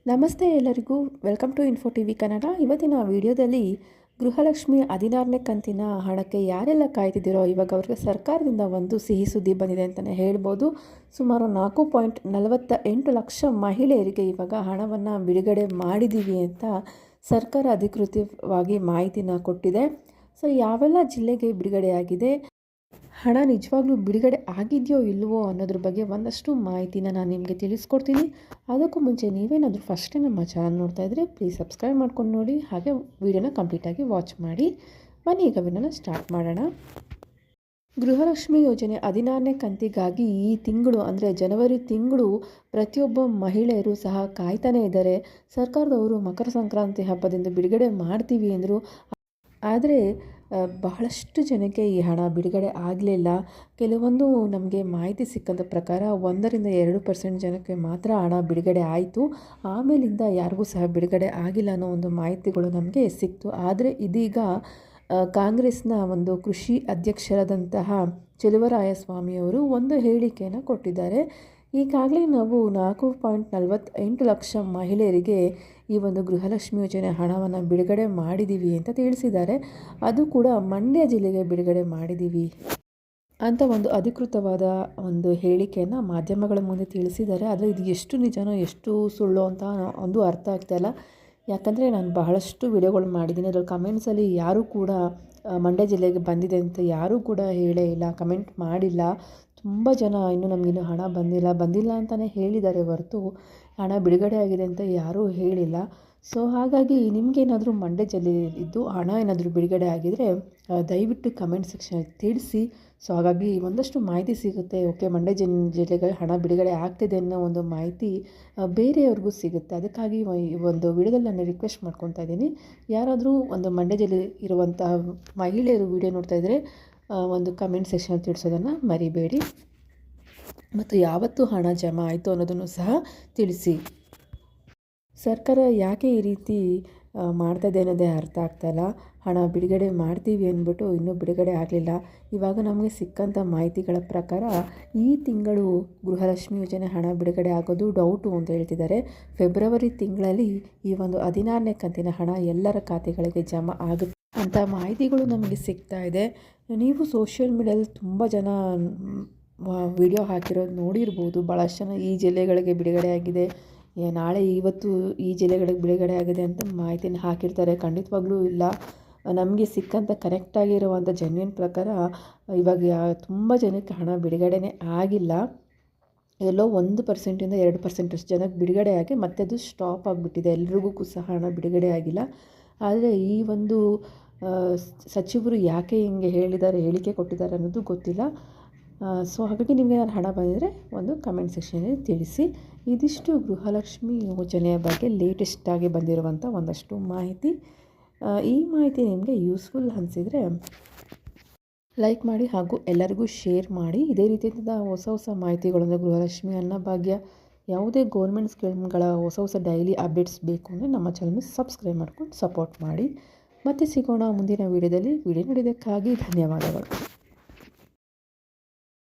ನಮಸ್ತೆ ಎಲ್ಲರಿಗೂ, welcome to Info TV Kannada. ಇವತ್ತಿನ ವಿಡಿಯೋದಲ್ಲಿ ಗೃಹಲಕ್ಷ್ಮಿ 16ನೇ ಕಂತಿನ ಹಣಕ್ಕೆ ಯಾರೆಲ್ಲ ಕಾಯ್ತಿದ್ದೀರೋ ಇವಾಗ ಅವ್ರಿಗೆ ಸರ್ಕಾರದಿಂದ ಒಂದು ಸಿಹಿ ಸುದ್ದಿ ಬಂದಿದೆ ಅಂತಲೇ ಹೇಳ್ಬೋದು. ಸುಮಾರು 4.48 ಲಕ್ಷ ಮಹಿಳೆಯರಿಗೆ ಇವಾಗ ಹಣವನ್ನು ಬಿಡುಗಡೆ ಮಾಡಿದ್ದೀವಿ ಅಂತ ಸರ್ಕಾರ ಅಧಿಕೃತವಾಗಿ ಮಾಹಿತಿನ ಕೊಟ್ಟಿದೆ. ಸೊ ಯಾವೆಲ್ಲ ಜಿಲ್ಲೆಗೆ ಬಿಡುಗಡೆಯಾಗಿದೆ, ಹಣ ನಿಜವಾಗ್ಲೂ ಬಿಡುಗಡೆ ಆಗಿದೆಯೋ ಇಲ್ವೋ ಅನ್ನೋದ್ರ ಬಗ್ಗೆ ಒಂದಷ್ಟು ಮಾಹಿತಿನ ನಾನು ನಿಮಗೆ ತಿಳಿಸ್ಕೊಡ್ತೀನಿ. ಅದಕ್ಕೂ ಮುಂಚೆ ನೀವೇನಾದರೂ ಫಸ್ಟೇ ನಮ್ಮ ಚಾನಲ್ ನೋಡ್ತಾ ಇದ್ದರೆ ಪ್ಲೀಸ್ ಸಬ್ಸ್ಕ್ರೈಬ್ ಮಾಡ್ಕೊಂಡು ನೋಡಿ, ಹಾಗೆ ವಿಡಿಯೋನ ಕಂಪ್ಲೀಟಾಗಿ ವಾಚ್ ಮಾಡಿ. ಬನ್ನಿ ಈಗ ವಿಡಿಯೋನ ಸ್ಟಾರ್ಟ್ ಮಾಡೋಣ. ಗೃಹಲಕ್ಷ್ಮಿ ಯೋಜನೆ 16ನೇ ಕಂತಿಗಾಗಿ ಈ ತಿಂಗಳು ಅಂದರೆ ಜನವರಿ ತಿಂಗಳು ಪ್ರತಿಯೊಬ್ಬ ಮಹಿಳೆಯರು ಸಹ ಕಾಯ್ತಾನೇ ಇದ್ದಾರೆ. ಸರ್ಕಾರದವರು ಮಕರ ಸಂಕ್ರಾಂತಿ ಹಬ್ಬದಿಂದ ಬಿಡುಗಡೆ ಮಾಡ್ತೀವಿ ಅಂದರು. ಆದರೆ ಬಹಳಷ್ಟು ಜನಕ್ಕೆ ಈ ಹಣ ಬಿಡುಗಡೆ ಆಗಲಿಲ್ಲ. ಕೆಲವೊಂದು ನಮಗೆ ಮಾಹಿತಿ ಸಿಕ್ಕಂಥ ಪ್ರಕಾರ 1-2% ಜನಕ್ಕೆ ಮಾತ್ರ ಹಣ ಬಿಡುಗಡೆ ಆಯಿತು. ಆಮೇಲಿಂದ ಯಾರಿಗೂ ಸಹ ಬಿಡುಗಡೆ ಆಗಿಲ್ಲ ಅನ್ನೋ ಒಂದು ಮಾಹಿತಿಗಳು ನಮಗೆ ಸಿಕ್ತು. ಆದರೆ ಇದೀಗ ಕಾಂಗ್ರೆಸ್ನ ಒಂದು ಕೃಷಿ ಅಧ್ಯಕ್ಷರಾದಂತಹ ಚೆಲುವರಾಯಸ್ವಾಮಿಯವರು ಒಂದು ಹೇಳಿಕೆಯನ್ನು ಕೊಟ್ಟಿದ್ದಾರೆ. ಈಗಾಗಲೇ ನಾವು 4.48 ಲಕ್ಷ ಮಹಿಳೆಯರಿಗೆ ಈ ಒಂದು ಗೃಹಲಕ್ಷ್ಮಿ ಯೋಜನೆ ಹಣವನ್ನು ಬಿಡುಗಡೆ ಮಾಡಿದ್ದೀವಿ ಅಂತ ತಿಳಿಸಿದ್ದಾರೆ. ಅದು ಕೂಡ ಮಂಡ್ಯ ಜಿಲ್ಲೆಗೆ ಬಿಡುಗಡೆ ಮಾಡಿದ್ದೀವಿ ಅಂತ ಒಂದು ಅಧಿಕೃತವಾದ ಒಂದು ಹೇಳಿಕೆಯನ್ನು ಮಾಧ್ಯಮಗಳ ಮುಂದೆ ತಿಳಿಸಿದ್ದಾರೆ. ಆದರೆ ಇದು ಎಷ್ಟು ನಿಜನೋ ಎಷ್ಟು ಸುಳ್ಳು ಅಂತ ಒಂದು ಅರ್ಥ ಆಗ್ತಾಯಿಲ್ಲ. ಯಾಕಂದರೆ ನಾನು ಬಹಳಷ್ಟು ವಿಡಿಯೋಗಳು ಮಾಡಿದ್ದೀನಿ. ಅದರಲ್ಲಿ ಕಮೆಂಟ್ಸಲ್ಲಿ ಯಾರೂ ಕೂಡ ಮಂಡ್ಯ ಜಿಲ್ಲೆಗೆ ಬಂದಿದೆ ಅಂತ ಯಾರೂ ಕೂಡ ಹೇಳೇ ಇಲ್ಲ, ಕಮೆಂಟ್ ಮಾಡಿಲ್ಲ. ತುಂಬ ಜನ ನಮಗಿನ್ನೂ ಹಣ ಬಂದಿಲ್ಲ ಅಂತಲೇ ಹೇಳಿದ್ದಾರೆ ಹೊರತು ಹಣ ಬಿಡುಗಡೆ ಆಗಿದೆ ಅಂತ ಯಾರೂ ಹೇಳಿಲ್ಲ. ಸೊ ಹಾಗಾಗಿ ನಿಮಗೇನಾದರೂ ಮಂಡ್ಯ ಜಿಲ್ಲೆ ಇದ್ದು ಹಣ ಏನಾದರೂ ಬಿಡುಗಡೆ ಆಗಿದರೆ ದಯವಿಟ್ಟು ಕಮೆಂಟ್ ಸೆಕ್ಷನ್ ತಿಳಿಸಿ. ಸೊ ಹಾಗಾಗಿ ಒಂದಷ್ಟು ಮಾಹಿತಿ ಸಿಗುತ್ತೆ. ಓಕೆ, ಮಂಡ್ಯ ಜಿಲ್ಲೆಗೆ ಹಣ ಬಿಡುಗಡೆ ಆಗ್ತಿದೆ ಅನ್ನೋ ಒಂದು ಮಾಹಿತಿ ಬೇರೆಯವ್ರಿಗೂ ಸಿಗುತ್ತೆ. ಅದಕ್ಕಾಗಿ ಈ ಒಂದು ವಿಡಿಯೋದಲ್ಲಿ ನಾನು ರಿಕ್ವೆಸ್ಟ್ ಮಾಡ್ಕೊತಾ ಇದ್ದೀನಿ, ಯಾರಾದರೂ ಒಂದು ಮಂಡ್ಯ ಜಿಲ್ಲೆ ಇರುವಂತಹ ಮಹಿಳೆಯರು ವಿಡಿಯೋ ನೋಡ್ತಾ ಇದ್ದರೆ ಒಂದು ಕಮೆಂಟ್ ಸೆಕ್ಷನ್ ತಿಳಿಸೋದನ್ನು ಮರಿಬೇಡಿ. ಮತ್ತು ಯಾವತ್ತು ಹಣ ಜಮಾ ಆಯಿತು ಅನ್ನೋದನ್ನು ಸಹ ತಿಳಿಸಿ. ಸರ್ಕಾರ ಯಾಕೆ ಈ ರೀತಿ ಮಾಡ್ತಾಯಿದೆ ಅನ್ನೋದೇ ಅರ್ಥ ಆಗ್ತಾಯಿಲ್ಲ. ಹಣ ಬಿಡುಗಡೆ ಮಾಡ್ತೀವಿ ಅಂದ್ಬಿಟ್ಟು ಇನ್ನೂ ಬಿಡುಗಡೆ ಆಗಲಿಲ್ಲ. ಇವಾಗ ನಮಗೆ ಸಿಕ್ಕಂಥ ಮಾಹಿತಿಗಳ ಪ್ರಕಾರ ಈ ತಿಂಗಳು ಗೃಹಲಕ್ಷ್ಮಿ ಯೋಜನೆ ಹಣ ಬಿಡುಗಡೆ ಆಗೋದು ಡೌಟು ಅಂತ ಹೇಳ್ತಿದ್ದಾರೆ. ಫೆಬ್ರವರಿ ತಿಂಗಳಲ್ಲಿ ಈ ಒಂದು 16ನೇ ಕಂತಿನ ಹಣ ಎಲ್ಲರ ಖಾತೆಗಳಿಗೆ ಜಮಾ ಆಗುತ್ತೆ ಅಂತ ಮಾಹಿತಿಗಳು ನಮಗೆ ಸಿಗ್ತಾ ಇದೆ. ನೀವು ಸೋಷಿಯಲ್ ಮೀಡಿಯಾದಲ್ಲಿ ತುಂಬ ಜನ ವಿಡಿಯೋ ಹಾಕಿರೋದು ನೋಡಿರ್ಬೋದು. ಭಾಳಷ್ಟು ಜನ ಈ ಜಿಲ್ಲೆಗಳಿಗೆ ಬಿಡುಗಡೆ ಆಗಿದೆ, ನಾಳೆ ಇವತ್ತು ಈ ಜಿಲ್ಲೆಗಳಿಗೆ ಬಿಡುಗಡೆ ಆಗಿದೆ ಅಂತ ಮಾಹಿತಿನ ಹಾಕಿರ್ತಾರೆ. ಖಂಡಿತವಾಗ್ಲೂ ಇಲ್ಲ. ನಮಗೆ ಸಿಕ್ಕಂಥ ಕರೆಕ್ಟಾಗಿರುವಂಥ ಜೆನ್ಯೂನ್ ಪ್ರಕಾರ ಇವಾಗ ತುಂಬ ಜನಕ್ಕೆ ಹಣ ಬಿಡುಗಡೆನೇ ಆಗಿಲ್ಲ. ಎಲ್ಲೋ 1%-2% ಜನಕ್ಕೆ ಬಿಡುಗಡೆ ಆಗಿ ಮತ್ತೆ ಅದು ಸ್ಟಾಪ್ ಆಗಿಬಿಟ್ಟಿದೆ. ಎಲ್ರಿಗೂ ಸಹ ಹಣ ಬಿಡುಗಡೆ ಆಗಿಲ್ಲ. ಆದರೆ ಈ ಒಂದು ಸಚಿವರು ಯಾಕೆ ಹಿಂಗೆ ಹೇಳಿಕೆ ಕೊಟ್ಟಿದ್ದಾರೆ ಅನ್ನೋದು ಗೊತ್ತಿಲ್ಲ. ಸೊ ಹಾಗಾಗಿ ನಿಮಗೆ ನಾನು ಹಣ ಬಂದಿದ್ದರೆ ಒಂದು ಕಮೆಂಟ್ ಸೆಕ್ಷನಲ್ಲಿ ತಿಳಿಸಿ. ಇದಿಷ್ಟು ಗೃಹಲಕ್ಷ್ಮಿ ಯೋಜನೆಯ ಬಗ್ಗೆ ಲೇಟೆಸ್ಟಾಗಿ ಬಂದಿರುವಂಥ ಒಂದಷ್ಟು ಮಾಹಿತಿ. ಈ ಮಾಹಿತಿ ನಿಮಗೆ ಯೂಸ್ಫುಲ್ ಅನಿಸಿದರೆ ಲೈಕ್ ಮಾಡಿ ಹಾಗೂ ಎಲ್ಲರಿಗೂ ಶೇರ್ ಮಾಡಿ. ಇದೇ ರೀತಿಯಾದ ಹೊಸ ಮಾಹಿತಿಗಳನ್ನು ಗೃಹಲಕ್ಷ್ಮಿ ಅನ್ನಭಾಗ್ಯ ಯಾವುದೇ ಗೌರ್ಮೆಂಟ್ ಸ್ಕೀಮ್ಗಳ ಹೊಸ ಡೈಲಿ ಅಪ್ಡೇಟ್ಸ್ ಬೇಕು ಅಂದರೆ ನಮ್ಮ ಚಾನಲ್ನ ಸಬ್ಸ್ಕ್ರೈಬ್ ಮಾಡ್ಕೊಂಡು ಸಪೋರ್ಟ್ ಮಾಡಿ. ಮತ್ತೆ ಸಿಗೋಣ ಮುಂದಿನ ವಿಡಿಯೋದಲ್ಲಿ. ವಿಡಿಯೋ ನೋಡಿದ್ದಕ್ಕಾಗಿ ಧನ್ಯವಾದಗಳು.